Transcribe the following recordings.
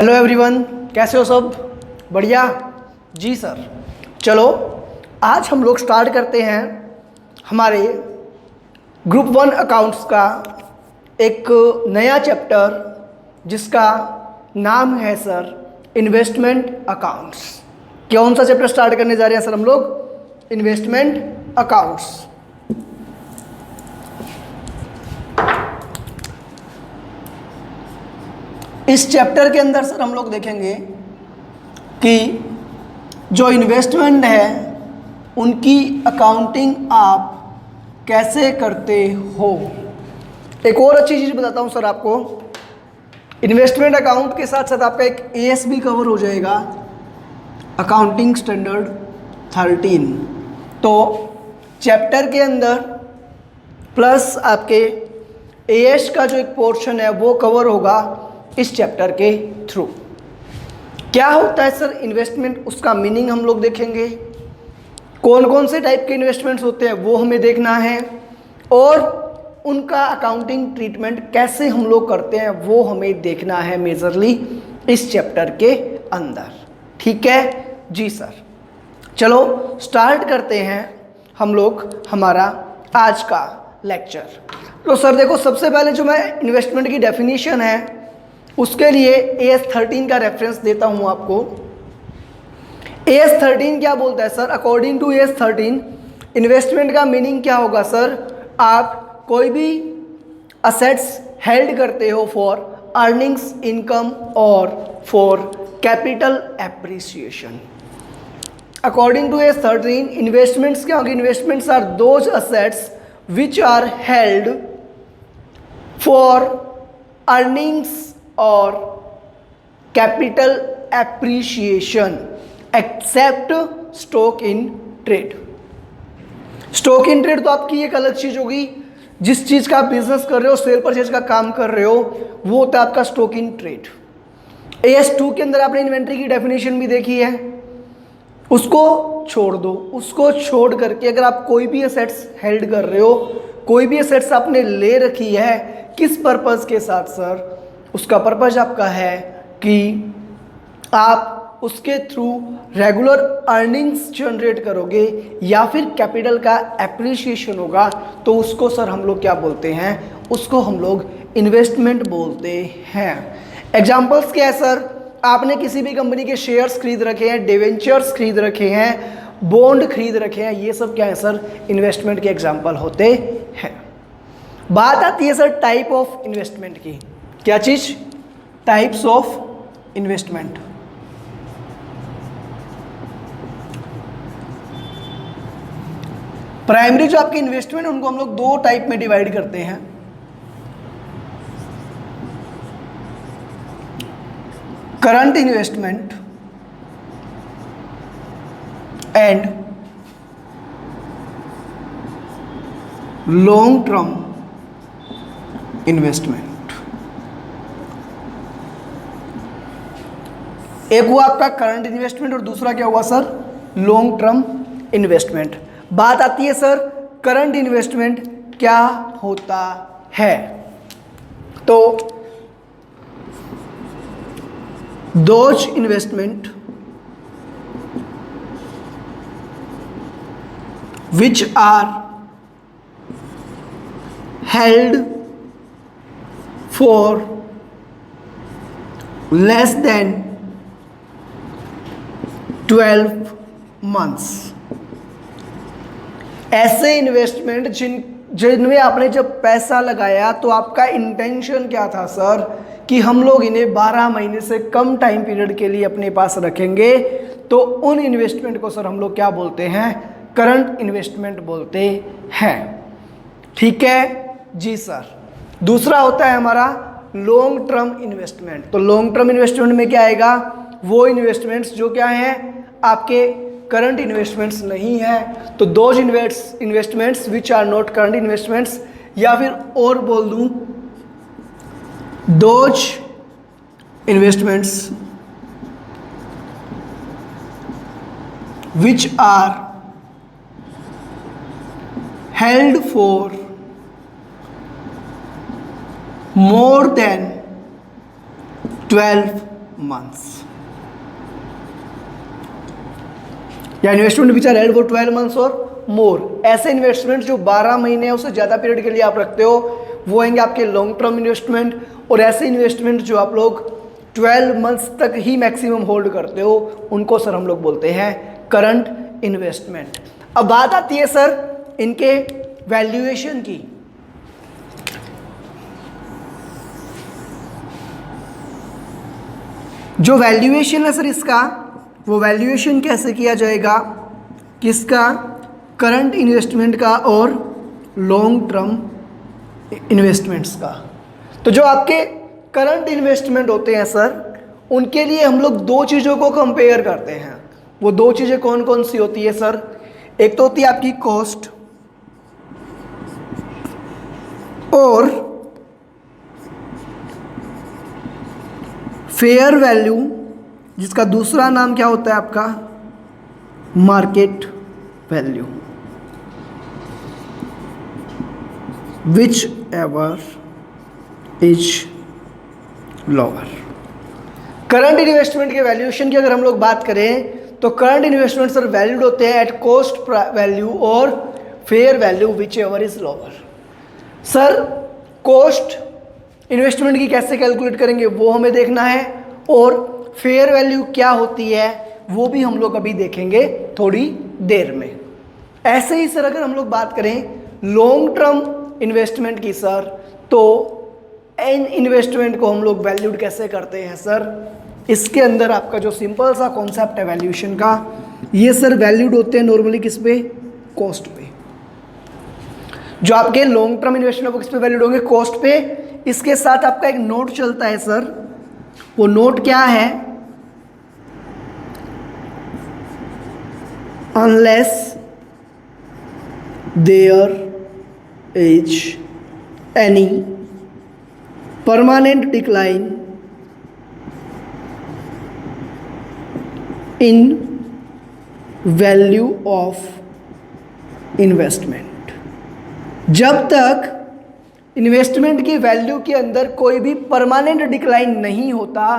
Hello everyone, कैसे हो सब? बढ़िया जी सर। चलो आज हम लोग स्टार्ट करते हैं हमारे ग्रुप 1 अकाउंट्स का एक नया चैप्टर जिसका नाम है सर इन्वेस्टमेंट अकाउंट्स। कौन सा चैप्टर स्टार्ट करने जा रहे हैं सर हम लोग? Investment accounts. इस चैप्टर के अंदर सर हम लोग देखेंगे कि जो इन्वेस्टमेंट है उनकी अकाउंटिंग आप कैसे करते हो। एक और अच्छी चीज़ बताता हूँ सर आपको, इन्वेस्टमेंट अकाउंट के साथ साथ आपका एक एएस भी कवर हो जाएगा, अकाउंटिंग स्टैंडर्ड 13। तो चैप्टर के अंदर प्लस आपके एएस का जो एक पोर्शन है वो कवर होगा इस चैप्टर के थ्रू। क्या होता है सर इन्वेस्टमेंट, उसका मीनिंग हम लोग देखेंगे, कौन कौन से टाइप के इन्वेस्टमेंट्स होते हैं वो हमें देखना है, और उनका अकाउंटिंग ट्रीटमेंट कैसे हम लोग करते हैं वो हमें देखना है मेजरली इस चैप्टर के अंदर। ठीक है जी सर। चलो स्टार्ट करते हैं हम लोग हमारा आज का लेक्चर। तो सर देखो, सबसे पहले जो मैं इन्वेस्टमेंट की डेफिनेशन है उसके लिए एएस 13 का रेफरेंस देता हूं आपको। एएस 13 क्या बोलता है sir? According to AS 13 investment का मीनिंग क्या होगा सर? आप कोई भी असेट्स हेल्ड करते हो फॉर अर्निंग्स, इनकम और for capital appreciation. According to AS 13 investments क्या होगी? Investments are those assets which are held for earnings और capital appreciation except stock in trade. Stock in trade तो आपकी एक अलग चीज होगी, जिस चीज का आप बिजनेस कर रहे हो, सेल परचेज का काम कर रहे हो, वो होता है आपका स्टॉक इन ट्रेड। एएस 2 के अंदर आपने इन्वेंट्री की डेफिनेशन भी देखी है, उसको छोड़ दो। उसको छोड़ करके अगर आप कोई भी एसेट्स हेल्ड कर रहे हो, कोई भी एसेट्स आपने ले रखी है, किस पर्पज के साथ सर? उसका पर्पज आपका है कि आप उसके थ्रू रेगुलर अर्निंग्स जनरेट करोगे या फिर कैपिटल का एप्रिसिएशन होगा, तो उसको सर हम लोग क्या बोलते हैं? उसको हम लोग इन्वेस्टमेंट बोलते हैं। एग्जांपल्स क्या है सर? आपने किसी भी कंपनी के शेयर्स खरीद रखे हैं, डिवेंचर्स खरीद रखे हैं, बॉन्ड खरीद रखे हैं, ये सब क्या है सर? इन्वेस्टमेंट के एग्जाम्पल होते हैं। बात आती है सर टाइप ऑफ इन्वेस्टमेंट की। क्या चीज? Types of investment. प्राइमरी जो आपकी इन्वेस्टमेंट उनको हम लोग दो टाइप में डिवाइड करते हैं। Current investment and long term investment. एक हुआ आपका करंट इन्वेस्टमेंट और दूसरा क्या हुआ सर? Long term investment. बात आती है सर करंट इन्वेस्टमेंट क्या होता है? तो those investment which are held for less than 12 months. ऐसे इन्वेस्टमेंट जिनमें आपने जब पैसा लगाया तो आपका इंटेंशन क्या था सर? कि हम लोग इन्हें 12 महीने से कम टाइम पीरियड के लिए अपने पास रखेंगे, तो उन इन्वेस्टमेंट को सर हम लोग क्या बोलते हैं? करंट इन्वेस्टमेंट बोलते हैं। ठीक है जी सर। दूसरा होता है हमारा लॉन्ग टर्म इन्वेस्टमेंट। तो लॉन्ग टर्म इन्वेस्टमेंट में क्या आएगा? वो इन्वेस्टमेंट्स जो क्या हैं? आपके करंट इन्वेस्टमेंट्स नहीं है। तो those investments which are not current investments, या फिर और बोल दूं those investments which are held for more than 12 months, या investment which are held for 12 months और मोर। ऐसे इन्वेस्टमेंट जो 12 महीने या उससे ज़्यादा पीरियड के लिए आप रखते हो वो होंगे आपके लॉन्ग टर्म इन्वेस्टमेंट। और ऐसे इन्वेस्टमेंट जो आप लोग 12 मंथ्स तक ही मैक्सिमम होल्ड करते हो उनको सर हम लोग बोलते हैं करंट इन्वेस्टमेंट। अब बात आती है सर इनके वैल्यूएशन की। जो वैल्यूएशन है सर इसका, वो वैल्यूएशन कैसे किया जाएगा, किसका, करंट इन्वेस्टमेंट का और लॉन्ग टर्म इन्वेस्टमेंट्स का। तो जो आपके करंट इन्वेस्टमेंट होते हैं सर उनके लिए हम लोग दो चीज़ों को कंपेयर करते हैं। वो दो चीज़ें कौन कौन सी होती है सर, एक तो होती है आपकी कॉस्ट और फेयर वैल्यू, जिसका दूसरा नाम क्या होता है आपका market value, whichever is lower. Current investment के वैल्यूएशन की अगर हम लोग बात करें तो करंट इन्वेस्टमेंट सर वैल्यूड होते हैं एट कॉस्ट वैल्यू और fair value whichever is lower. Sir cost investment की कैसे कैलकुलेट करेंगे वो हमें देखना है, और फेयर वैल्यू क्या होती है वो भी हम लोग अभी देखेंगे थोड़ी देर में। ऐसे ही सर अगर हम लोग बात करें लॉन्ग टर्म इन्वेस्टमेंट की सर, तो इन इन्वेस्टमेंट को हम लोग वैल्यूड कैसे करते हैं सर, इसके अंदर आपका जो सिंपल सा कॉन्सेप्ट है वैल्यूएशन का, ये सर वैल्यूड होते हैं नॉर्मली किस पे, कॉस्ट पे। जो आपके लॉन्ग टर्म इन्वेस्टमेंट वो किस पे वैल्यूड होंगे, कॉस्ट पे। इसके साथ आपका एक नोट चलता है सर, वो नोट क्या है, unless there is any permanent decline in value of investment. जब तक इन्वेस्टमेंट की वैल्यू के अंदर कोई भी परमानेंट डिक्लाइन नहीं होता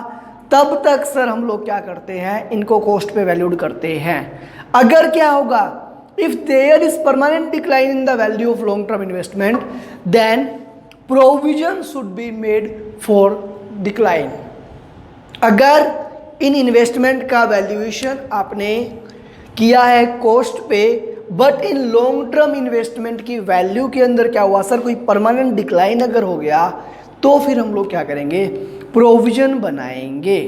तब तक सर हम लोग क्या करते हैं, इनको कॉस्ट पे वैल्यूड करते हैं। अगर क्या होगा, if there is permanent decline in the value of long term investment then provision should be made for decline. अगर इन इन्वेस्टमेंट का वैल्यूएशन आपने किया है कॉस्ट पे, but in long term investment की वैल्यू के अंदर क्या हुआ सर, कोई परमानेंट डिक्लाइन अगर हो गया तो फिर हम लोग क्या करेंगे, प्रोविजन बनाएंगे।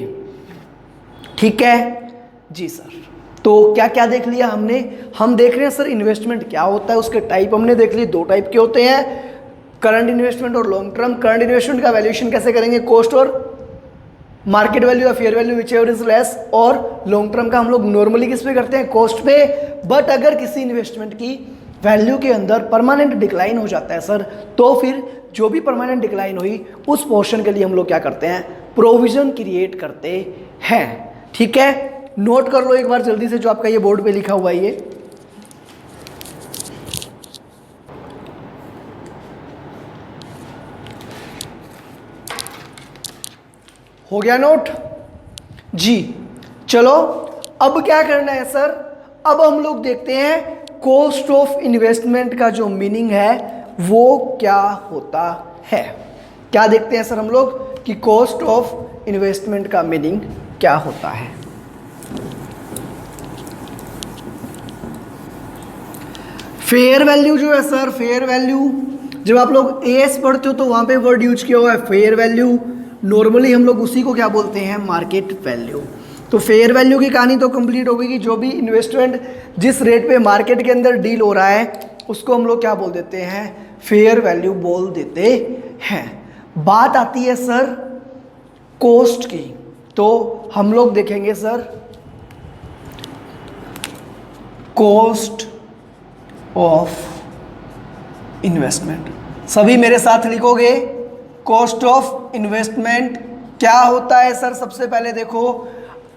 ठीक है जी सर। तो क्या क्या देख लिया हमने, हम देख रहे हैं सर इन्वेस्टमेंट क्या होता है, उसके टाइप हमने देख लिए, दो टाइप के होते हैं, करंट इन्वेस्टमेंट और लॉन्ग टर्म। करंट इन्वेस्टमेंट का वैल्यूएशन कैसे करेंगे, कॉस्ट और मार्केट वैल्यू या fair value whichever is less, और लॉन्ग टर्म का हम लोग नॉर्मली किस पे करते हैं, कॉस्ट पे। बट अगर किसी इन्वेस्टमेंट की वैल्यू के अंदर परमानेंट डिक्लाइन हो जाता है सर, तो फिर जो भी परमानेंट डिक्लाइन हुई उस पोर्शन के लिए हम लोग क्या करते हैं, प्रोविजन क्रिएट करते हैं। ठीक है, नोट कर लो एक बार जल्दी से जो आपका ये बोर्ड पे लिखा हुआ है, ये हो गया नोट जी। चलो अब क्या करना है सर, अब हम लोग देखते हैं कॉस्ट ऑफ इन्वेस्टमेंट का जो मीनिंग है वो क्या होता है। क्या देखते हैं सर हम लोग कि कॉस्ट ऑफ इन्वेस्टमेंट का मीनिंग क्या होता है। फेयर वैल्यू जो है सर, फेयर वैल्यू जब आप लोग एएस पढ़ते हो तो वहां पे वर्ड यूज किया हुआ है फेयर वैल्यू, नॉर्मली हम लोग उसी को क्या बोलते हैं, मार्केट वैल्यू। तो फेयर वैल्यू की कहानी तो कंप्लीट हो गई कि जो भी इन्वेस्टमेंट जिस रेट पे मार्केट के अंदर डील हो रहा है उसको हम लोग क्या बोल देते हैं, फेयर वैल्यू बोल देते हैं। बात आती है सर कॉस्ट की, तो हम लोग देखेंगे सर कॉस्ट ऑफ इन्वेस्टमेंट। सभी मेरे साथ लिखोगे, कॉस्ट ऑफ इन्वेस्टमेंट क्या होता है सर। सबसे पहले देखो,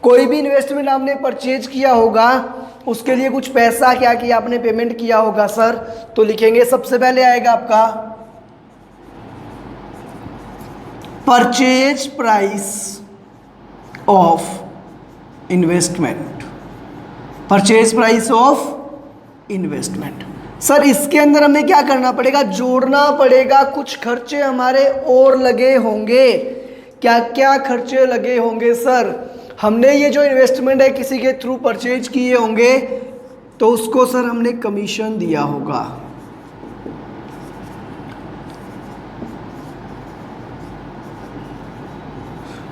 कोई भी इन्वेस्टमेंट आपने परचेज किया होगा उसके लिए कुछ पैसा क्या किया आपने, पेमेंट किया होगा सर, तो लिखेंगे सबसे पहले आएगा आपका purchase price of investment, purchase price of investment. Sir इसके अंदर हमें क्या करना पड़ेगा, जोड़ना पड़ेगा, कुछ खर्चे हमारे और लगे होंगे। क्या क्या खर्चे लगे होंगे सर, हमने ये जो इन्वेस्टमेंट है किसी के थ्रू परचेज किए होंगे, तो उसको सर हमने कमीशन दिया होगा।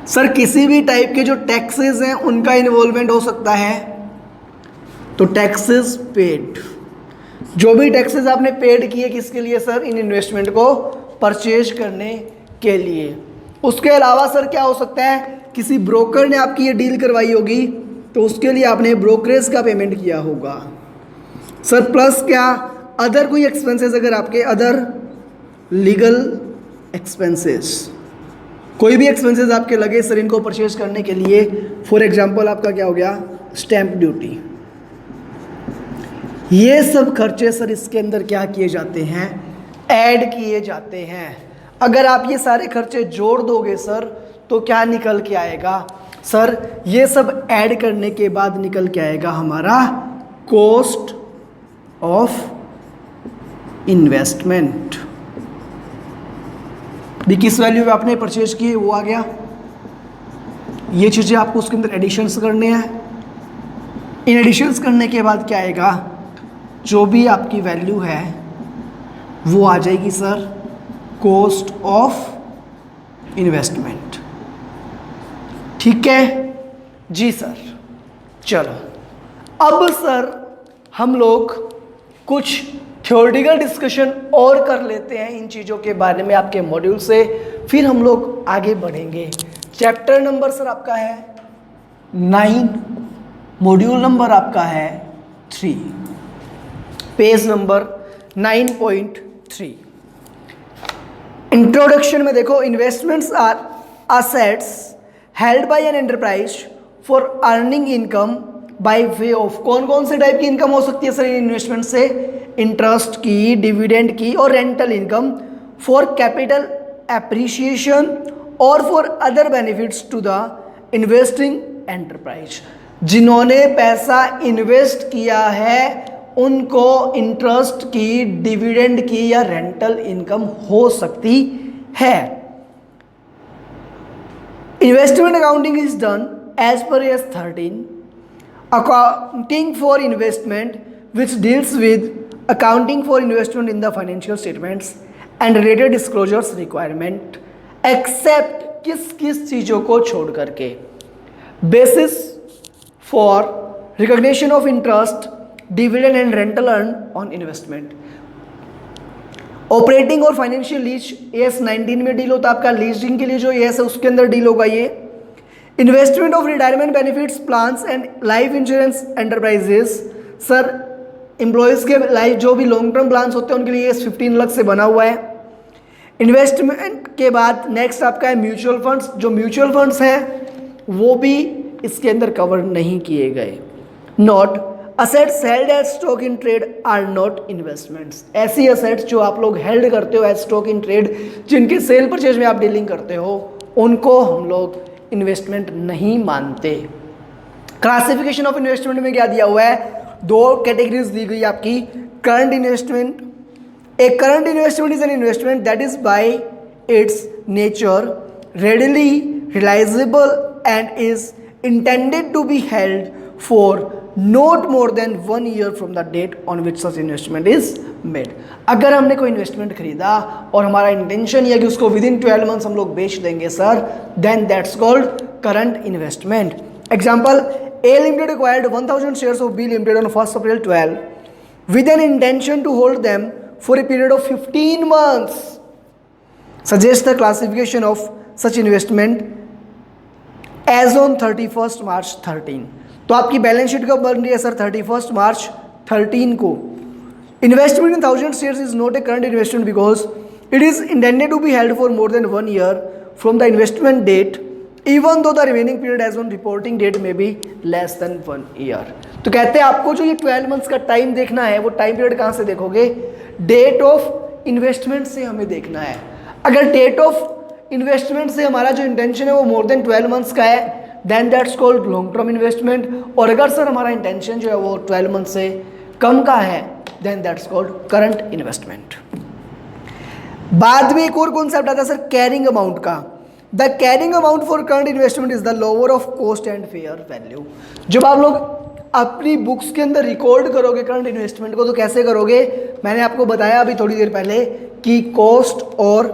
सर किसी भी टाइप के जो टैक्सेस हैं उनका इन्वॉल्वमेंट हो सकता है, तो टैक्सेस पेड, जो भी टैक्सेस आपने पेड किए किसके लिए सर, इन इन्वेस्टमेंट को परचेज करने के लिए। उसके अलावा सर क्या हो सकता है, किसी ब्रोकर ने आपकी ये डील करवाई होगी तो उसके लिए आपने ब्रोकरेज का पेमेंट किया होगा सर। प्लस क्या, अदर कोई एक्सपेंसेस, अगर आपके अदर लीगल एक्सपेंसेस, कोई भी एक्सपेंसेस आपके लगे सर इनको परचेज करने के लिए। फॉर एग्जांपल आपका क्या हो गया, स्टैंप ड्यूटी, ये सब खर्चे सर इसके अंदर क्या किए जाते हैं, ऐड किए जाते हैं। अगर आप ये सारे खर्चे जोड़ दोगे सर तो क्या निकल के आएगा सर, ये सब ऐड करने के बाद निकल के आएगा हमारा कॉस्ट ऑफ इन्वेस्टमेंट। भी किस वैल्यू पे आपने परचेज किए वो आ गया। ये चीज़ें आपको उसके अंदर एडिशंस करने हैं। इन एडिशंस करने के बाद क्या आएगा, जो भी आपकी वैल्यू है वो आ जाएगी सर कॉस्ट ऑफ इन्वेस्टमेंट। ठीक है जी सर। चलो अब सर हम लोग कुछ थ्योरेटिकल डिस्कशन और कर लेते हैं इन चीज़ों के बारे में आपके मॉड्यूल से, फिर हम लोग आगे बढ़ेंगे। चैप्टर नंबर सर आपका है 9, मॉड्यूल नंबर आपका है 3, पेज नंबर 9.3। इंट्रोडक्शन में देखो, investments are assets held by an enterprise for earning income by way of, कौन कौन से टाइप की इनकम हो सकती है सर इन इन्वेस्टमेंट से, इंटरेस्ट की, डिविडेंड की और rental income, for capital appreciation और for other benefits to the investing enterprise. जिन्होंने पैसा इन्वेस्ट किया है उनको इंटरेस्ट की, डिविडेंड की या रेंटल इनकम हो सकती है। Investment accounting is done as per AS 13, accounting for investment which deals with accounting for investment in the financial statements and related disclosures requirement, except किस किस चीज़ों को छोड़ करके, basis for recognition of interest, dividend and rental earned on investment। Operating और financial lease AS 19 में deal होता है आपका, लीजिंग के लिए जो AS है उसके अंदर डील होगा ये। Investment of retirement benefits plans and life insurance enterprises, sir employees के लाइफ जो भी लॉन्ग टर्म प्लान्स होते हैं उनके लिए 15 लाख से बना हुआ है। इन्वेस्टमेंट के बाद नेक्स्ट आपका है म्यूचुअल फंड्स, जो म्यूचुअल फंड्स हैं वो भी इसके अंदर कवर नहीं किए गए। Not assets held as stock in trade are not investments, ऐसी असेट्स जो आप लोग हेल्ड करते हो एज स्टॉक इन ट्रेड, जिनके सेल परचेज में आप डीलिंग करते हो, उनको हम लोग इन्वेस्टमेंट नहीं मानते। क्लासिफिकेशन ऑफ इन्वेस्टमेंट में क्या दिया हुआ है, 2 कैटेगरीज दी गई आपकी। Current investment, a current investment is an investment that is by its nature readily realisable and is intended to be held for not more than 1 year from the date on which such investment is made. अगर हमने कोई investment खरीदा और हमारा intention यह कि उसको with in 12 months हम लोग बेच देंगे sir, then that's called current investment. Example, A Limited acquired 1000 shares of B Limited on 1st April 12 with an intention to hold them for a period of 15 months. Suggest the classification of such investment as on 31st March 13। तो आपकी balance sheet कब बन रही है sir, 31st March 13 को। Investment in 1000 shares is not a current investment because it is intended to be held for more than 1 year from the investment date, even though the remaining period as on reporting date में be less than 1 year. तो कहते हैं आपको जो ये 12 months का time देखना है, वो टाइम पीरियड कहाँ से देखोगे, डेट ऑफ इन्वेस्टमेंट से हमें देखना है। अगर डेट ऑफ इन्वेस्टमेंट से हमारा जो इंटेंशन है वो मोर देन 12 मंथ्स का है, then that's called long term investment. और अगर सर हमारा इंटेंशन जो है वो 12 मंथ से कम का है, then that's called current investment. बाद में एक और कॉन्सेप्ट आता है सर कैरिंग अमाउंट का। The carrying amount for current investment is the lower of cost and fair value. जब आप लोग अपनी बुक्स के अंदर रिकॉर्ड करोगे करंट इन्वेस्टमेंट को तो कैसे करोगे, मैंने आपको बताया अभी थोड़ी देर पहले कि कॉस्ट और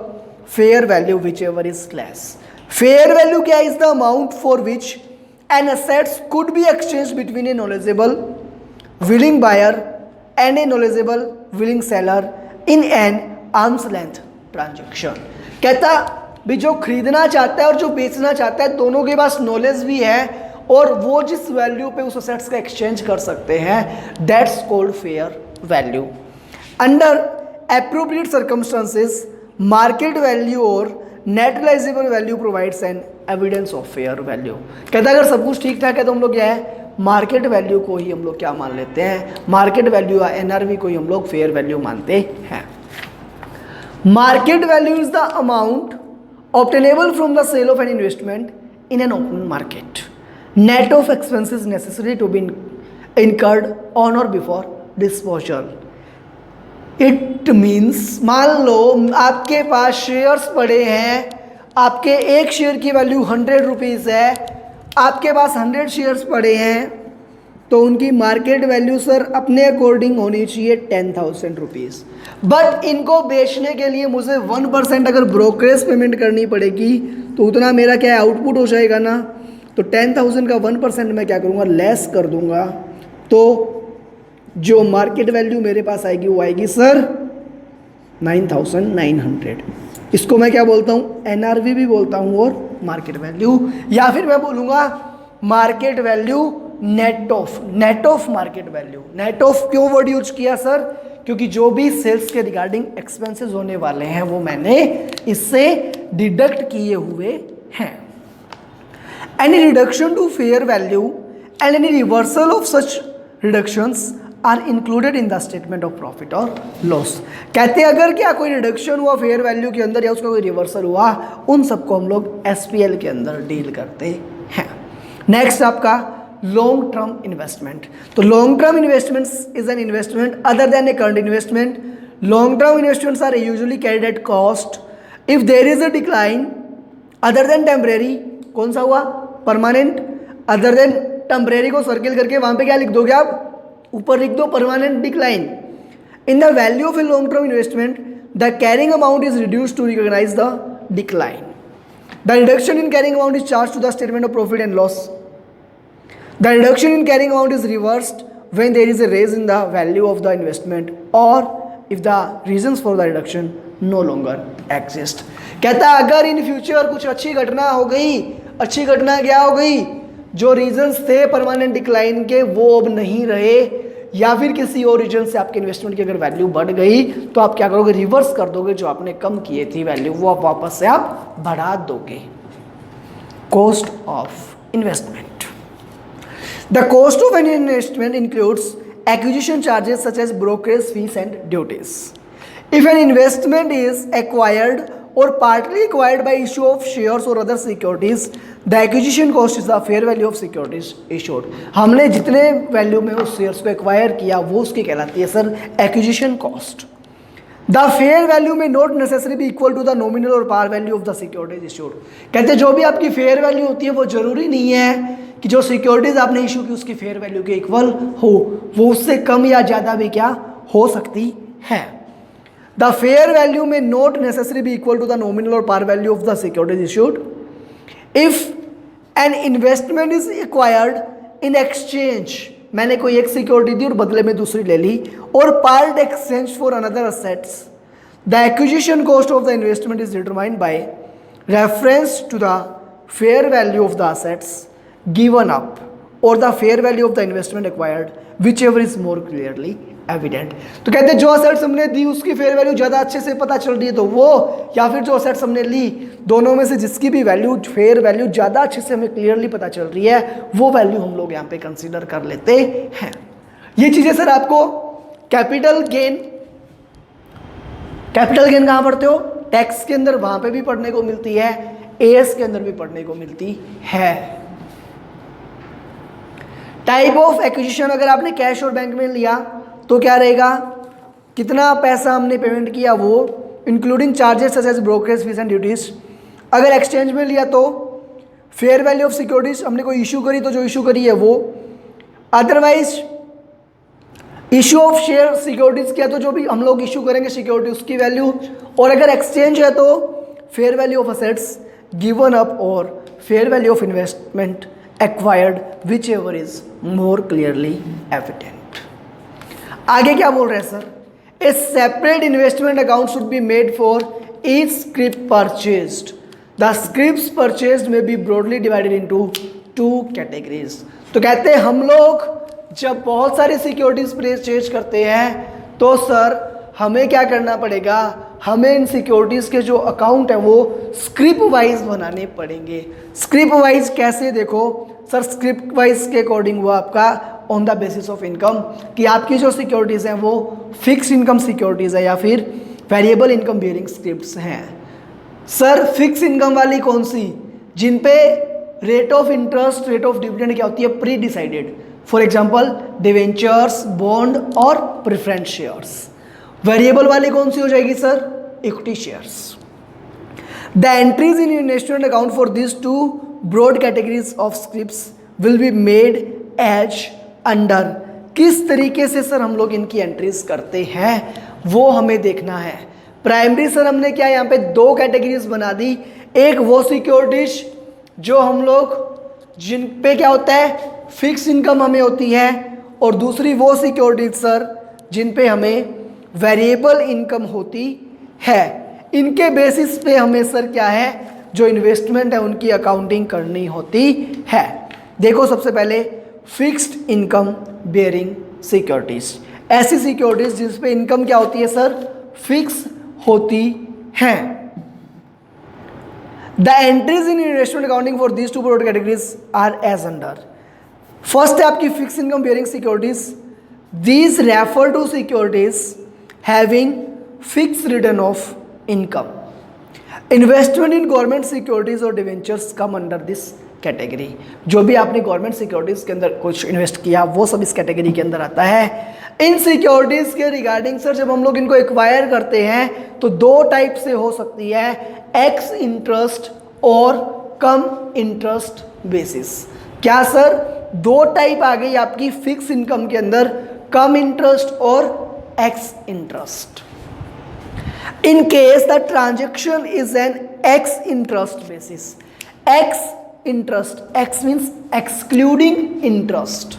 fair value whichever is less. Fair value क्या is the amount for which an assets could be exchange between a knowledgeable willing buyer and a knowledgeable willing seller in an arms length transaction. कहता भी जो खरीदना चाहता है और जो बेचना चाहता है दोनों के पास नॉलेज भी है और वो जिस वैल्यू पे उस असेट्स का एक्सचेंज कर सकते हैं, that's called fair value. Under appropriate circumstances market value और net realisable value provides an evidence of fair value. कहता है अगर सब कुछ ठीक ठाक है तो हम लोग क्या है, मार्केट वैल्यू को ही हम लोग क्या मान लेते हैं, मार्केट वैल्यू या एनआरवी को ही हम लोग फेयर वैल्यू मानते हैं। Market value is the amount obtainable from the sale of an investment in an open market, net of expenses necessary to be incurred on or before disposal. It means मान लो आपके पास shares पड़े हैं, आपके एक share की value 100 rupees है, आपके पास 100 shares पड़े हैं तो उनकी मार्केट वैल्यू सर अपने अकॉर्डिंग होनी चाहिए 10,000 रुपीज़। बट इनको बेचने के लिए मुझे 1% अगर ब्रोकरेज पेमेंट करनी पड़ेगी तो उतना मेरा क्या आउटपुट हो जाएगा ना, तो 10,000 का 1% मैं क्या करूँगा, लेस कर दूँगा, तो जो मार्केट वैल्यू मेरे पास आएगी वो आएगी सर 9,900। इसको मैं क्या बोलता हूँ, एनआरवी भी बोलता हूँ और मार्केट वैल्यू, या फिर मैं बोलूँगा market value net of market value. Net of क्यों वर्ड यूज किया सर, क्योंकि जो भी सेल्स के रिगार्डिंग एक्सपेंसेस होने वाले हैं वो मैंने इससे डिडक्ट किए हुए हैं। Any reduction to fair value and any reversal of such reductions are included in the statement of profit और लॉस। कहते हैं अगर क्या कोई रिडक्शन हुआ फेयर वैल्यू के अंदर या उसका कोई रिवर्सल हुआ, उन सबको हम लोग एसपीएल के अंदर डील करते हैं। नेक्स्ट आपका लॉन्ग टर्म इन्वेस्टमेंट। तो long term investments is an investment other than a current investment. Long term investments are usually carried at cost if there is a decline other than temporary. कौन सा हुआ, permanent. Other than temporary को circle करके वहां पे क्या लिख दोगे आप, ऊपर लिख दो permanent decline. In the value of a long term investment the carrying amount is reduced to recognise the decline. The reduction in carrying amount is charge to the statement of profit and loss. The reduction in carrying amount is reversed when there is a raise in the value of the investment or if the reasons for the reduction no longer exist। कहता है अगर in future कुछ अच्छी घटना हो गई, अच्छी घटना क्या हो गई, जो रीजंस थे परमानेंट डिक्लाइन के वो अब नहीं रहे, या फिर किसी और रीजन से आपके इन्वेस्टमेंट की अगर वैल्यू बढ़ गई तो आप क्या करोगे, रिवर्स कर दोगे, जो आपने कम किए थी वैल्यू वो आप वापस से आप बढ़ा दोगे। Cost of investment. The cost of any investment includes acquisition charges such as brokerage fees and duties. If an investment is acquired or partly acquired by issue of shares or other securities, the acquisition cost is the fair value of securities issued। हमने जितने value में उस shares को acquire किया वो उसकी कहलाती है sir acquisition cost. The fair value may not necessarily be equal to the nominal or par value of the securities issued. कहते हैं जो भी आपकी फेयर वैल्यू होती है वो जरूरी नहीं है कि जो सिक्योरिटीज आपने इशू की उसकी फेयर वैल्यू के इक्वल हो, वो उससे कम या ज़्यादा भी क्या हो सकती है। The fair value may not necessarily be equal to the nominal or par value of the securities issued. If an investment is acquired in exchange, मैंने कोई एक सिक्योरिटी दी और बदले में दूसरी ले ली, और part exchange for another assets, the acquisition cost of the investment is determined by reference to the fair value of the assets given up or the fair value of the investment acquired, whichever is more clearly evident। तो कहते हैं जो assets हमने दी उसकी fair value ज़्यादा अच्छे से पता चल रही है तो वो, या फिर जो असेट्स हमने ली दोनों में से जिसकी भी वैल्यू फेयर वैल्यू ज़्यादा अच्छे से हमें क्लियरली पता चल रही है वो वैल्यू हम लोग यहाँ पे कंसीडर कर लेते हैं। ये चीज़ें सर आपको कैपिटल गेन कहाँ पढ़ते हो, टैक्स के अंदर वहाँ पे भी पढ़ने को मिलती है, एएस के अंदर भी पढ़ने को मिलती है। टाइप ऑफ एक्विजिशन, अगर आपने कैश और बैंक में लिया तो क्या रहेगा, कितना पैसा हमने पेमेंट किया वो, including charges such as brokerage fees and duties. अगर एक्सचेंज में लिया तो फेयर वैल्यू ऑफ सिक्योरिटीज, हमने कोई इशू करी तो जो इशू करी है वो, otherwise issue of share securities किया तो जो भी हम लोग इशू करेंगे सिक्योरिटी उसकी वैल्यू, और अगर एक्सचेंज है तो fair value of assets given up और fair value of investment acquired whichever is more clearly evident. आगे क्या बोल रहे हैं sir, a separate investment account should be made for each scrip purchased, the scrips purchased may be broadly divided into 2 categories. तो कहते हैं हम लोग जब बहुत सारी सिक्योरिटीज परचेज करते हैं तो सर हमें क्या करना पड़ेगा, हमें इन सिक्योरिटीज के जो अकाउंट है वो स्क्रिप वाइज बनाने पड़ेंगे। स्क्रिप वाइज कैसे, देखो सर स्क्रिप वाइज के अकॉर्डिंग वो आपका on the basis of income, कि आपकी जो सिक्योरिटीज़ हैं वो फिक्स इनकम सिक्योरिटीज़ है या फिर वेरिएबल इनकम बियरिंग स्क्रिप्ट्स हैं। सर फिक्स इनकम वाली कौन सी, जिन पे rate of interest rate of dividend क्या होती है pre decided, for example debentures, bond और प्रेफरेंस शेयर्स। वेरिएबल वाली कौन सी हो जाएगी sir, equity shares. The entries in investment account for this 2 broad categories of scripts will be made as under, किस तरीके से सर हम लोग इनकी एंट्रीज करते हैं वो हमें देखना है। प्राइमरी सर हमने क्या यहाँ पे 2 कैटेगरीज बना दी, एक वो सिक्योरिटीज जो हम लोग जिन पे क्या होता है फिक्स इनकम हमें होती है, और दूसरी वो सिक्योरिटीज सर जिन पे हमें वेरिएबल इनकम होती है। इनके बेसिस पे हमें सर क्या है जो इन्वेस्टमेंट है उनकी अकाउंटिंग करनी होती है। देखो सबसे पहले फिक्स्ड इनकम बेयरिंग सिक्योरिटीज, ऐसी सिक्योरिटीज जिस पे इनकम क्या होती है सर फिक्स होती हैं। The entries in investment accounting for these 2 broad categories are as under. First है आपकी fix income bearing securities, these refer to securities having fix return of income. Investment in government securities और debentures come under this category. जो भी आपने government securities के अंदर कुछ invest किया वो सब इस कैटेगरी के अंदर आता है। इन सिक्योरिटीज के रिगार्डिंग सर जब हम लोग इनको एक्वायर करते हैं तो 2 टाइप से हो सकती है, एक्स इंटरेस्ट और कम इंटरेस्ट बेसिस। क्या सर 2 टाइप आ गई आपकी फिक्स इनकम के अंदर, कम इंटरेस्ट और x interest. In case the transaction is an X interest basis, X interest, X means excluding interest।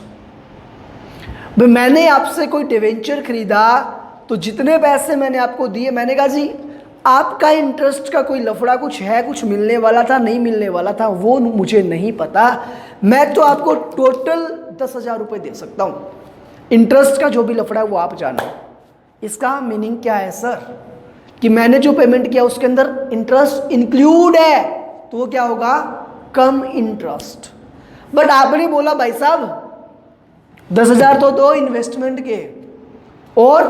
भाई मैंने आपसे कोई डिवेंचर खरीदा तो जितने पैसे मैंने आपको दिए, मैंने कहा जी आपका इंटरेस्ट का कोई लफड़ा कुछ है, कुछ मिलने वाला था नहीं मिलने वाला था वो मुझे नहीं पता, मैं तो आपको टोटल 10,000 रुपये दे सकता हूँ, इंटरेस्ट का जो भी लफड़ा है वो आप जानो। इसका मीनिंग क्या है सर कि मैंने जो पेमेंट किया उसके अंदर इंटरेस्ट इंक्लूड है तो वो क्या होगा, कम इंटरेस्ट। बट आपने बोला भाई साहब 10,000 तो दो इन्वेस्टमेंट के और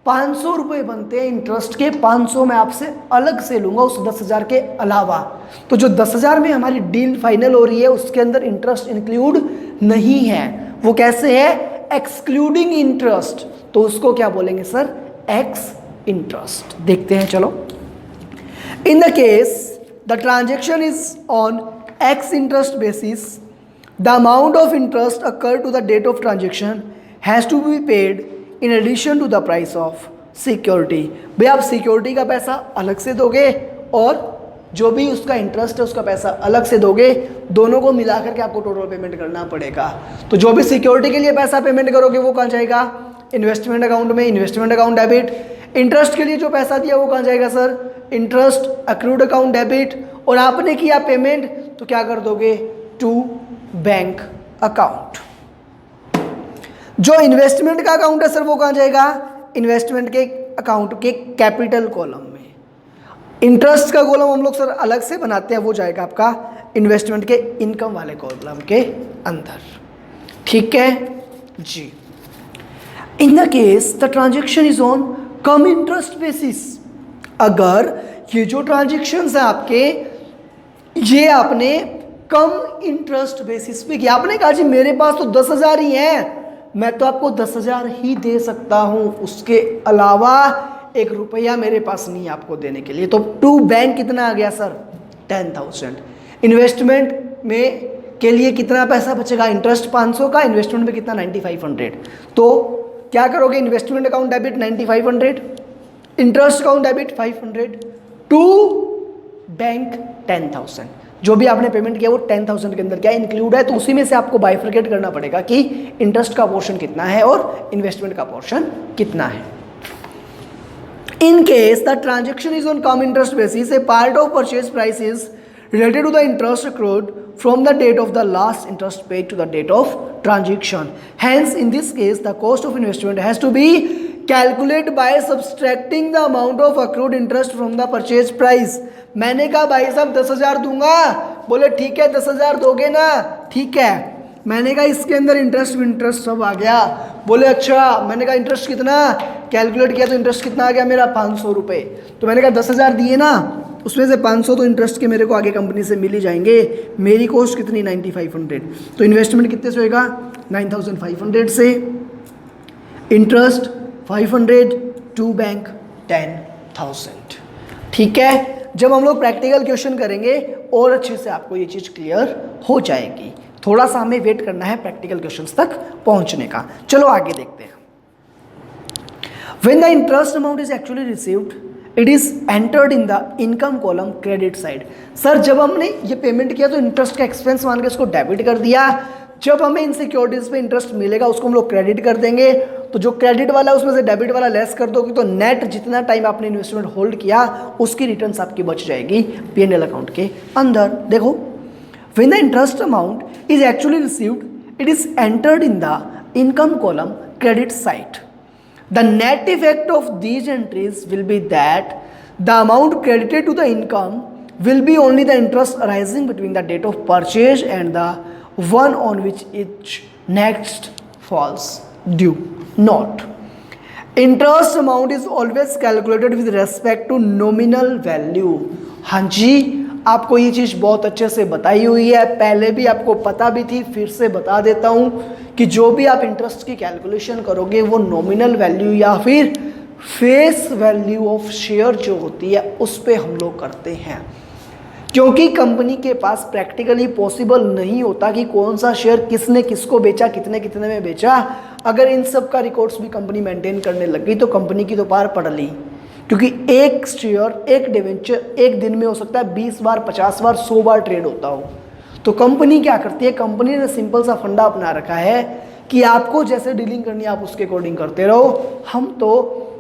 500 रुपये बनते हैं इंटरेस्ट के, 500 मैं आपसे अलग से लूँगा उस 10,000 के अलावा। तो जो 10,000 में हमारी डील फाइनल हो रही है उसके अंदर इंटरेस्ट इंक्लूड नहीं है, वो कैसे है, एक्सक्लूडिंग इंटरेस्ट। तो उसको क्या बोलेंगे सर, एक्स इंटरेस्ट। देखते हैं चलो। In the case the transaction is on ex interest basis, the amount of interest accrue to the date of transaction has to be paid in addition to the price of security. भाई आप security का पैसा अलग से दोगे और जो भी उसका इंटरेस्ट है उसका पैसा अलग से दोगे, दोनों को मिला करके आपको टोटल पेमेंट करना पड़ेगा। तो जो भी सिक्योरिटी के लिए पैसा पेमेंट करोगे वो कहाँ जाएगा, इन्वेस्टमेंट अकाउंट में, इन्वेस्टमेंट अकाउंट डेबिट। इंटरेस्ट के लिए जो पैसा दिया वो कहाँ जाएगा sir, interest accrued account debit. और आपने किया पेमेंट तो क्या कर दोगे, टू बैंक अकाउंट। जो इन्वेस्टमेंट का अकाउंट है सर वो कहाँ जाएगा, इन्वेस्टमेंट के अकाउंट के कैपिटल कॉलम में। इंटरेस्ट का कॉलम हम लोग सर अलग से बनाते हैं, वो जाएगा आपका इन्वेस्टमेंट के इनकम वाले कॉलम के अंदर। ठीक है जी। In the case the transaction is on cum interest basis, अगर ये जो ट्रांजेक्शन्स हैं आपके ये आपने कम इंटरेस्ट बेसिस पे किया। आपने कहा जी मेरे पास तो 10,000 ही है, मैं तो आपको 10,000 ही दे सकता हूं, उसके अलावा 1 रुपया मेरे पास नहीं है आपको देने के लिए। तो टू बैंक कितना आ गया सर? 10,000। इन्वेस्टमेंट में के लिए कितना पैसा बचेगा? इंटरेस्ट 500 का, इन्वेस्टमेंट में कितना? 9500। तो क्या करोगे? Investment account debit 9500, interest account debit 500, to bank 10,000। जो भी आपने पेमेंट किया वो 10,000 के अंदर क्या इंक्लूड है, तो उसी में से आपको बाइफरकेट करना पड़ेगा कि इंटरेस्ट का पोर्शन कितना है और इन्वेस्टमेंट का पोर्शन कितना है। In case the transaction is on cum interest basis, A part of purchase price is related to the interest accrued from the date of the last interest paid to the date of transaction. Hence, in this case, the cost of investment has to be calculated by subtracting the amount of accrued interest from the purchase price. मैंने कहा भाई साहब 10,000 दूंगा, बोले ठीक है 10,000 दोगे ना, ठीक है। मैंने कहा इसके अंदर इंटरेस्ट सब आ गया, बोले अच्छा। मैंने कहा इंटरेस्ट कितना? कैलकुलेट किया तो इंटरेस्ट कितना आ गया मेरा? 500 रुपये। तो मैंने कहा 10,000 दिए ना, उसमें से 500 तो इंटरेस्ट के मेरे को आगे कंपनी से मिल ही जाएंगे। मेरी कॉस्ट कितनी? 9500। तो इन्वेस्टमेंट कितने से होएगा? 9500 से, इंटरेस्ट 500, टू बैंक 10,000। ठीक है, जब हम लोग प्रैक्टिकल क्वेश्चन करेंगे और अच्छे से आपको ये चीज़ क्लियर हो जाएगी। थोड़ा सा हमें वेट करना है प्रैक्टिकल क्वेश्चंस तक पहुंचने का। चलो आगे देखते हैं। When the interest amount is actually received, it is entered in the income column credit side. Sir जब हमने ये पेमेंट किया तो इंटरेस्ट का एक्सपेंस मान के इसको डेबिट कर दिया, जब हमें इन सिक्योरिटीज पे इंटरेस्ट मिलेगा उसको हम लोग क्रेडिट कर देंगे। तो जो क्रेडिट वाला उसमें से डेबिट वाला लेस कर दोगे तो नेट जितना टाइम आपने इन्वेस्टमेंट होल्ड किया उसकी रिटर्न्स आपकी बच जाएगी P&L अकाउंट के अंदर। देखो, when the interest amount is actually received, it is entered in the income column credit side. The net effect of these entries will be that the amount credited to the income will be only the interest arising between the date of purchase and the one on which it next falls due. Note: interest amount is always calculated with respect to nominal value. हाँ जी, आपको ये चीज़ बहुत अच्छे से बताई हुई है, पहले भी आपको पता भी थी, फिर से बता देता हूँ कि जो भी आप इंटरेस्ट की कैलकुलेशन करोगे वो नॉमिनल वैल्यू या फिर फेस वैल्यू ऑफ शेयर जो होती है उस पे हम लोग करते हैं, क्योंकि कंपनी के पास प्रैक्टिकली पॉसिबल नहीं होता कि कौन सा शेयर किसने किसको बेचा, कितने कितने में बेचा। अगर इन सब का रिकॉर्ड्स भी कंपनी मेंटेन करने लग गई तो कंपनी की तो पार पड़ ली, क्योंकि एक शेयर, एक डिवेंचर एक दिन में हो सकता है 20 बार, 50 बार, 100 बार ट्रेड होता हो। तो कंपनी क्या करती है? कंपनी ने सिंपल सा फंडा अपना रखा है कि आपको जैसे डीलिंग करनी है आप उसके अकॉर्डिंग करते रहो।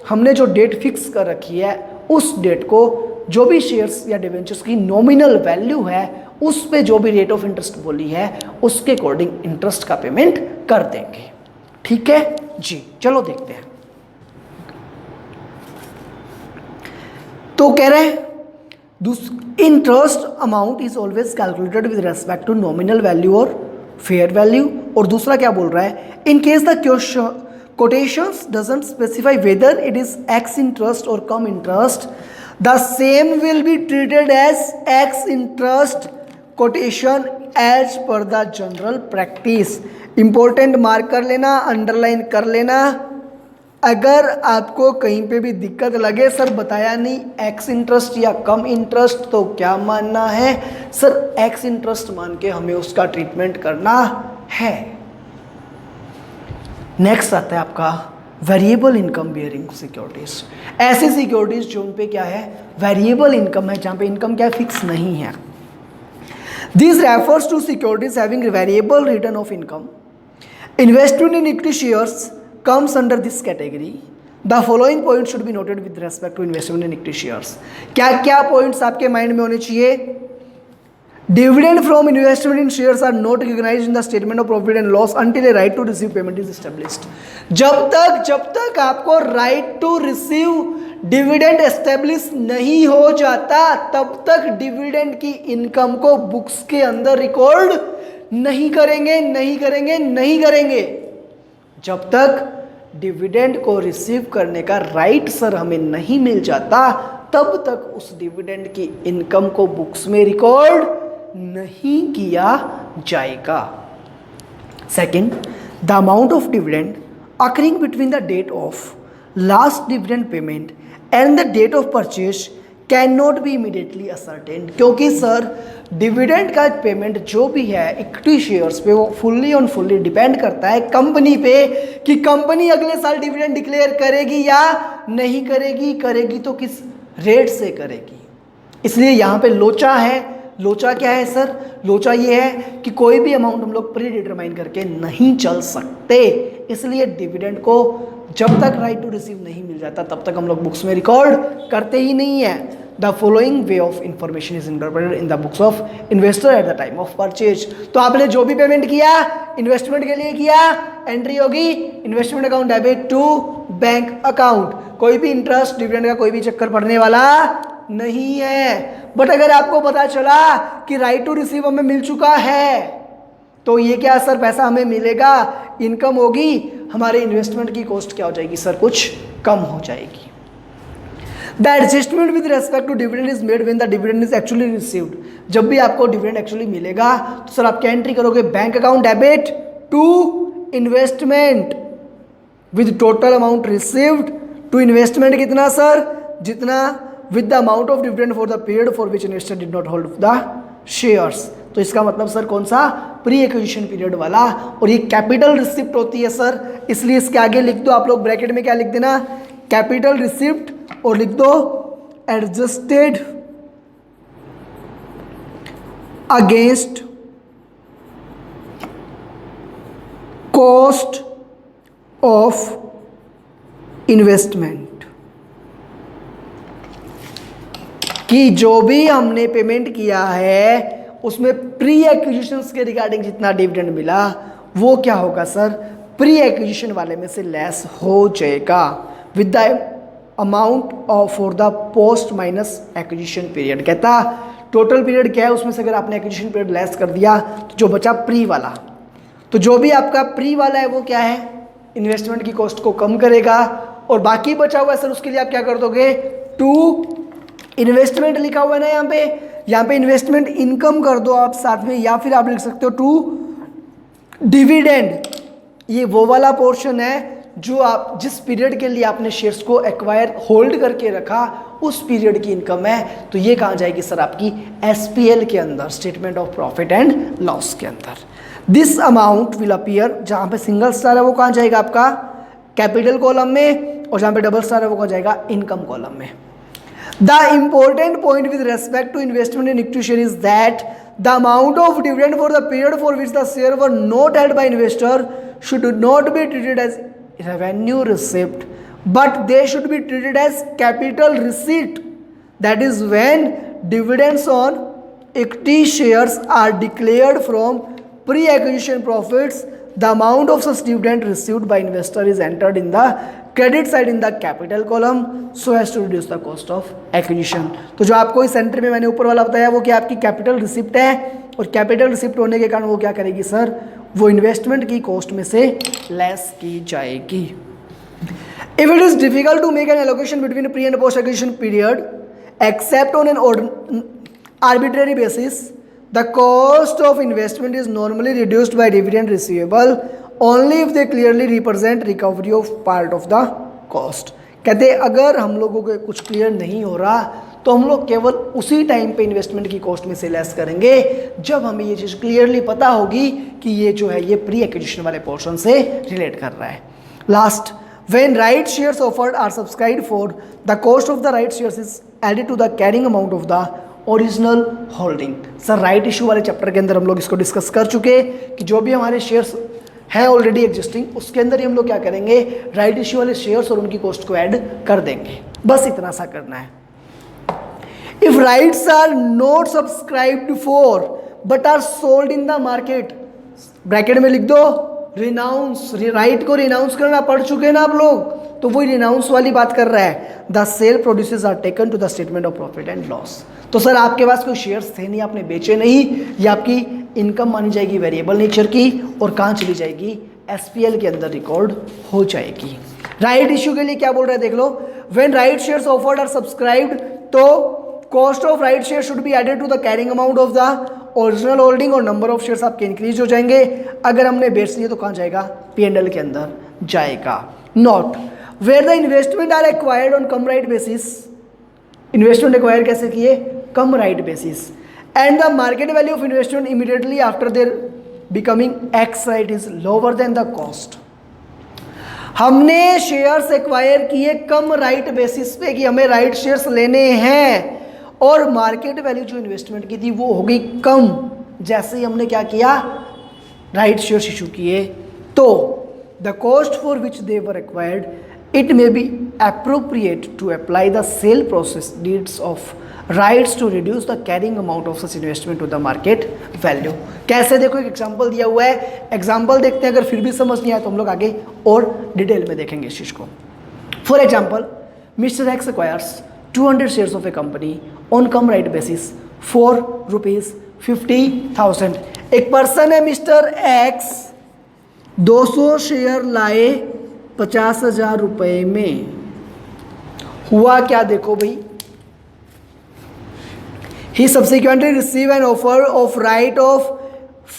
हमने जो डेट फिक्स कर रखी है उस डेट को जो भी शेयर्स या डिवेंचर्स की नॉमिनल वैल्यू है उस पे जो भी रेट ऑफ इंटरेस्ट बोली है उसके अकॉर्डिंग इंटरेस्ट का पेमेंट कर देंगे। ठीक है जी, चलो देखते हैं। तो कह रहे हैं interest amount is always calculated with respect to nominal value और फेयर वैल्यू। और दूसरा क्या बोल रहा है? In case the quotations doesn't specify whether it is X interest or cum interest, the same will be treated as X interest quotation as per the general practice. Important mark कर लेना, underline कर लेना। अगर आपको कहीं पे भी दिक्कत लगे, सर बताया नहीं एक्स इंटरेस्ट या कम इंटरेस्ट, तो क्या मानना है? सर एक्स इंटरेस्ट मान के हमें उसका ट्रीटमेंट करना है। नेक्स्ट आता है आपका वेरिएबल इनकम बियरिंग सिक्योरिटीज। ऐसी सिक्योरिटीज जो उन पे क्या है? वेरिएबल इनकम है, जहाँ पे इनकम क्या फिक्स नहीं है। This refers to securities having variable return of income. Investment in equity shares comes under this category. The following points should be noted with respect to investment in equity shares. क्या क्या points आपके mind में होने चाहिए? Dividend from investment in shares are not recognised in the statement of profit and loss until a right to receive payment is established. जब तक आपको right to receive dividend establish नहीं हो जाता तब तक डिविडेंड की इनकम को बुक्स के अंदर रिकॉर्ड नहीं करेंगे। जब तक डिविडेंड को रिसीव करने का राइट सर हमें नहीं मिल जाता तब तक उस डिविडेंड की इनकम को बुक्स में रिकॉर्ड नहीं किया जाएगा। Second, the amount of dividend accruing between the date of last dividend payment and the date of purchase cannot be immediately ascertain, क्योंकि सर डिविडेंड का पेमेंट जो भी है इक्विटी शेयर्स पे वो फुल्ली ऑन फुल्ली डिपेंड करता है company पे कि कंपनी अगले साल डिविडेंड डिक्लेयर करेगी या नहीं करेगी, करेगी तो किस रेट से करेगी। इसलिए यहाँ पे लोचा है। लोचा क्या है सर? लोचा ये है कि कोई भी अमाउंट हम लोग प्री डिटरमाइन करके नहीं चल सकते, इसलिए डिविडेंड को जब तक राइट टू रिसीव नहीं मिल जाता तब तक हम लोग बुक्स में रिकॉर्ड करते ही नहीं है। The following way of information is interpreted in the books of investor at the time of purchase. तो आपने जो भी पेमेंट किया इन्वेस्टमेंट के लिए किया, एंट्री होगी investment account debit to bank account. कोई भी इंटरेस्ट डिविडेंड का कोई भी चक्कर पड़ने वाला नहीं है। बट अगर आपको पता चला कि राइट टू रिसीव हमें मिल चुका है तो ये क्या सर पैसा हमें मिलेगा, इनकम होगी, हमारे इन्वेस्टमेंट की कॉस्ट क्या हो जाएगी सर? कुछ कम हो जाएगी। The adjustment with respect to dividend is made when the dividend is actually received. जब भी आपको डिविडेंड एक्चुअली मिलेगा तो सर आप क्या एंट्री करोगे? Bank account debit to investment with total amount received to investment कितना सर? जितना with the amount of dividend for the period for which investor did not hold the shares. तो इसका मतलब सर कौन सा? प्री एक्विजिशन पीरियड वाला। और ये कैपिटल रिसिप्ट होती है सर, इसलिए इसके आगे लिख दो आप लोग ब्रैकेट में क्या लिख देना? कैपिटल रिसिप्ट, और लिख दो adjusted against cost of investment, कि जो भी हमने पेमेंट किया है उसमें प्री एक्विजिशन के रिगार्डिंग जितना डिविडेंड मिला वो क्या होगा सर? प्री एक्विजिशन वाले में से लेस हो जाएगा with the amount of for the post minus acquisition period. कहता टोटल पीरियड क्या है उसमें से अगर आपने एक्विजिशन पीरियड लेस कर दिया तो जो बचा प्री वाला, तो जो भी आपका प्री वाला है वो क्या है? इन्वेस्टमेंट की कॉस्ट को कम करेगा। और बाकी बचा हुआ है सर उसके लिए आप क्या कर दोगे? टू इन्वेस्टमेंट लिखा हुआ है ना यहाँ पे इन्वेस्टमेंट इनकम कर दो आप साथ में, या फिर आप लिख सकते हो टू डिविडेंड। ये वो वाला पोर्शन है जो आप जिस पीरियड के लिए आपने शेयर्स को एक्वायर होल्ड करके रखा उस पीरियड की इनकम है। तो ये कहाँ जाएगी सर? आपकी एसपीएल के अंदर, statement of profit and loss के अंदर। दिस अमाउंट विल अपीयर, जहाँ पे सिंगल स्टार है वो कहाँ जाएगा? आपका कैपिटल कॉलम में, और जहाँ पे डबल स्टार है वो कहाँ जाएगा? इनकम कॉलम में। The important point with respect to investment in equity share is that the amount of dividend for the period for which the share were not held by investor should not be treated as revenue receipt, but they should be treated as capital receipt. That is when dividends on equity shares are declared from pre-acquisition profits, the amount of such dividend received by investor is entered in the credit side in the capital column so has to reduce the cost of acquisition. तो जो आपको इस centre में मैंने ऊपर वाला बताया वो क्या आपकी कैपिटल रिसिप्ट है, और कैपिटल रिसिप्ट होने के कारण वो क्या करेगी सर? वो इन्वेस्टमेंट की कॉस्ट में से लेस की जाएगी। If it is difficult to make an allocation between pre and post acquisition period except on an arbitrary basis, the cost of investment is normally reduced by dividend receivable only if they clearly represent recovery of part of the cost। कहते हैं अगर हम लोगों को कुछ clear नहीं हो रहा तो हम लोग केवल उसी टाइम पे इन्वेस्टमेंट की कॉस्ट में से लेस करेंगे जब हमें ये चीज़ क्लियरली पता होगी कि ये जो है ये प्री एक्विजिशन वाले पोर्शन से रिलेट कर रहा है। Last, when right shares offered are subscribed for, the cost of the right shares is added to the carrying amount of the original holding. Sir right issue वाले chapter के अंदर हम लोग इसको डिस्कस कर चुके कि जो भी हमारे शेयर्स है ऑलरेडी एग्जिस्टिंग उसके अंदर ही हम लोग क्या करेंगे? राइट इश्यू वाले शेयर्स और उनकी कॉस्ट को ऐड कर देंगे। बस इतना सा करना है। If rights are not subscribed for but are sold in the market, bracket में लिख दो रिनाउंस। राइट को रिनाउंस करना पढ़ चुके ना आप लोग, तो वही रिनाउंस वाली बात कर रहा है। The sale produces are taken to the statement of profit and loss. तो सर आपके पास कोई शेयर्स थे नहीं, आपने बेचे नहीं, ये आपकी इनकम मानी जाएगी वेरिएबल नेचर की, और कहाँ चली जाएगी? एसपीएल के अंदर रिकॉर्ड हो जाएगी। राइट इश्यू के लिए क्या बोल रहा है देख लो, when right shares offered are subscribed तो cost of right share should be added to the carrying amount of the original holding और नंबर ऑफ शेयर्स आपके इंक्रीज हो जाएंगे। अगर हमने बेच लिए तो कहाँ जाएगा, P&L के अंदर जाएगा। Note where the investment are acquired on cum right basis, investment acquire कैसे किए, cum right basis, and the market value of investment immediately after their becoming ex right is lower than the cost. हमने shares acquire किए cum right basis पे कि हमें right shares लेने हैं, और मार्केट वैल्यू जो इन्वेस्टमेंट की थी वो हो गई कम जैसे ही हमने क्या किया, राइट शेयर्स इशू किए। तो the cost for which they were acquired it may be appropriate to apply the sale process deeds of rights to reduce the carrying amount of such investment to the market value। कैसे, देखो एक example दिया हुआ है, example देखते हैं, अगर फिर भी समझ नहीं आया तो हम लोग आगे और डिटेल में देखेंगे इस चीज़ को। For example, mister x acquires 200 shares of A company on cum right basis for ₹50,000। एक पर्सन है मिस्टर एक्स 200 शेयर लाए 50,000 रुपये में। हुआ क्या, देखो भाई, he subsequently receive an offer of right of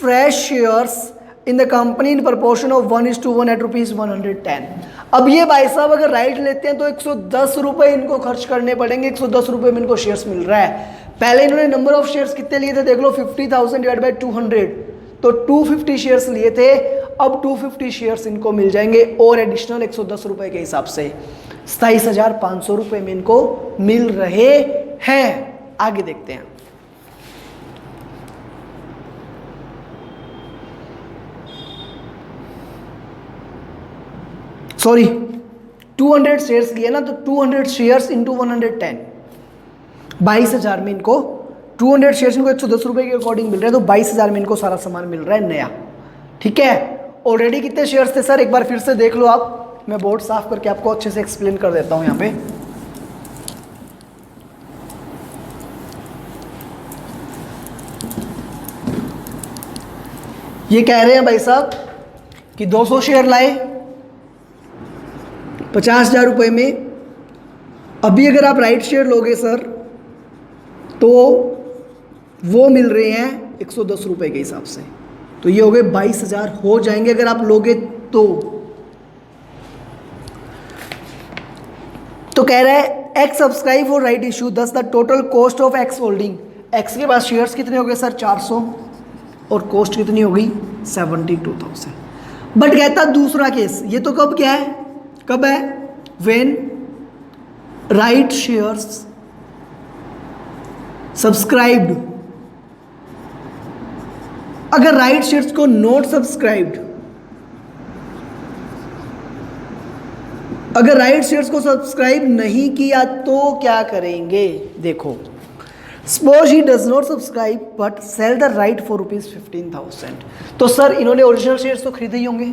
fresh shares in the company in proportion of 1:1 at ₹110। अब ये भाई साहब अगर राइट लेते हैं तो 110 रुपये इनको खर्च करने पड़ेंगे, 110 रुपये में इनको शेयर्स मिल रहा है। पहले इन्होंने नंबर ऑफ शेयर्स कितने लिए थे, देख लो, 50,000 डिवाइड बाई 200, तो 250 शेयर्स लिए थे। अब 250 शेयर्स इनको मिल जाएंगे और एडिशनल 110 रुपये के हिसाब से 27,500 रुपये में इनको मिल रहे हैं। आगे देखते हैं। सॉरी, 200 शेयर्स लिए ना, तो 200 शेयर्स इंटू 110, 22,000 में इनको 200 शेयर्स इनको 110 रुपये के अकॉर्डिंग मिल रहे हैं, तो 22,000 में इनको सारा सामान मिल रहा है नया। ठीक है, ऑलरेडी कितने शेयर्स थे सर, एक बार फिर से देख लो आप, मैं बोर्ड साफ करके आपको अच्छे से एक्सप्लेन कर देता हूं। यहां पे ये कह रहे हैं भाई साहब कि 200 शेयर लाए 50,000 रुपये में। अभी अगर आप राइट शेयर लोगे सर तो वो मिल रहे हैं 110 रुपये के हिसाब से, तो ये हो गए 22,000 हो जाएंगे अगर आप लोगे तो कह रहा है X subscribe for right issue, thus the total cost of X holding, X के पास शेयर्स कितने हो गए सर 400 और कॉस्ट कितनी हो गई 72,000। बट कहता दूसरा केस, ये तो कब क्या है, कब है, व्हेन राइट शेयर्स सब्सक्राइब्ड। अगर राइट शेयर्स को नॉट सब्सक्राइब्ड, अगर राइट शेयर्स को सब्सक्राइब नहीं किया तो क्या करेंगे, देखो, suppose he does not subscribe but sell the right for ₹15,000, तो सर इन्होंने ओरिजिनल शेयर्स तो खरीदे ही होंगे।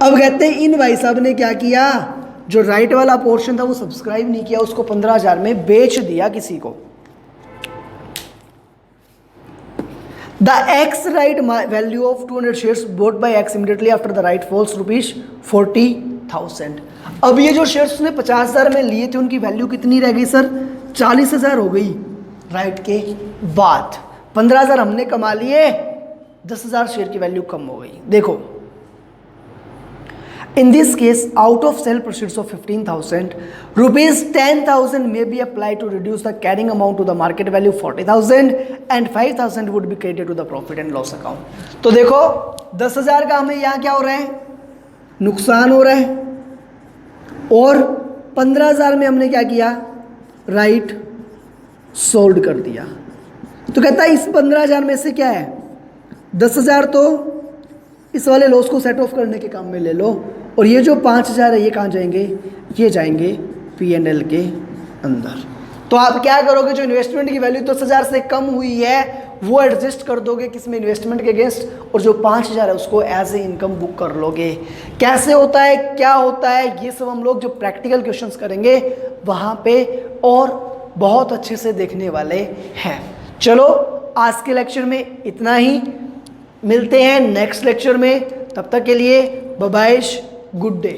अब कहते हैं इन भाई साहब ने क्या किया, जो राइट वाला पोर्शन था वो सब्सक्राइब नहीं किया, उसको 15,000 में बेच दिया किसी को। The ex right value of 200 shares bought by X immediately after the right falls ₹40,000। अब ये जो शेयर्स उसने 50,000 में लिए थे उनकी वैल्यू कितनी रह गई सर 40,000 हो गई राइट के बाद। 15,000 हमने कमा लिए, 10,000 शेयर की वैल्यू कम हो गई। देखो, in this case out of sale proceeds of 15,000 rupees 10,000 may be applied to reduce the carrying amount to the market value 40,000 and 5,000 would be credited to the profit and loss account। तो देखो 10,000 का हमें यहाँ क्या हो रहा है, नुकसान हो रहा है, और 15,000 में हमने क्या किया, राइट सोल्ड कर दिया। तो कहता है इस 15,000 में से क्या है, 10,000 तो इस वाले लॉस को सेट ऑफ करने के काम में ले लो, और ये जो 5,000 है ये कहाँ जाएंगे, ये जाएंगे P&L के अंदर। तो आप क्या करोगे, जो इन्वेस्टमेंट की वैल्यू 10,000 से कम हुई है वो एडजस्ट कर दोगे किसमें, इन्वेस्टमेंट के अगेंस्ट, और जो 5,000 है उसको एज ए इनकम बुक कर लोगे। कैसे होता है, क्या होता है, ये सब हम लोग जो प्रैक्टिकल क्वेश्चंस करेंगे वहाँ पे और बहुत अच्छे से देखने वाले हैं। चलो आज के लेक्चर में इतना ही, मिलते हैं नेक्स्ट लेक्चर में, तब तक के लिए बाय बाय, गुड डे।